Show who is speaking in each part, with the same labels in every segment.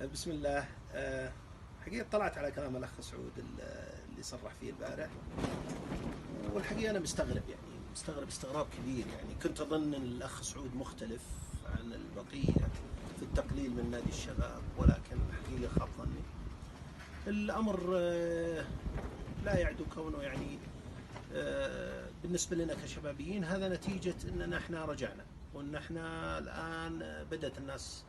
Speaker 1: بسم الله. حقيقة طلعت على كلام الأخ سعود اللي صرح فيه البارح، والحقيقة أنا مستغرب استغراب كبير. يعني كنت أظن أن الأخ سعود مختلف عن البقية في التقليل من نادي الشباب، ولكن الحقيقة خاب ظني. الأمر لا يعدو كونه بالنسبة لنا كشبابيين هذا نتيجة أننا احنا رجعنا، وأن احنا الآن بدأت الناس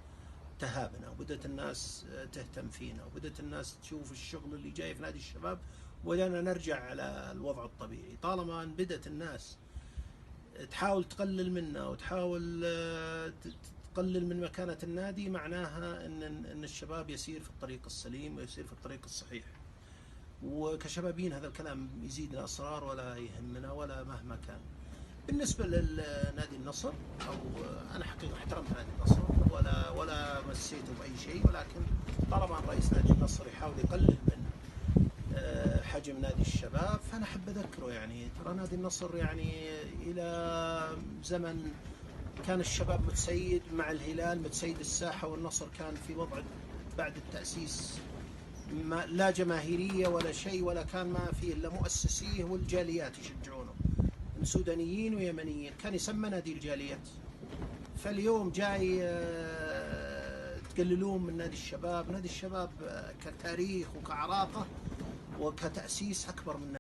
Speaker 1: تهابنا، وبدأت الناس تهتم فينا، وبدأت الناس تشوف الشغل اللي جاي في نادي الشباب، وبدأنا نرجع على الوضع الطبيعي. طالما أن بدأت الناس تحاول تقلل منا وتحاول تقلل من مكانة النادي، معناها أن الشباب يسير في الطريق السليم ويسير في الطريق الصحيح. وكشبابين هذا الكلام يزيدنا أسرار ولا يهمنا ولا مهما كان. بالنسبة للنادي النصر، أو أنا حقيقة احترمت نادي النصر ولا مسيته بأي شيء، ولكن طالما رئيس نادي النصر يحاول يقلل من حجم نادي الشباب، فأنا أحب أذكره ترى نادي النصر إلى زمن كان الشباب متسيد مع الهلال، متسيد الساحة، والنصر كان في وضع بعد التأسيس ما لا جماهيرية ولا شيء، ولا كان ما فيه إلا مؤسسيه والجاليات يشجعونه من سودانيين ويمنيين، كان يسمى نادي الجاليات. فاليوم جاي تقللون من نادي الشباب. نادي الشباب كتاريخ وكعراقة وكتأسيس أكبر من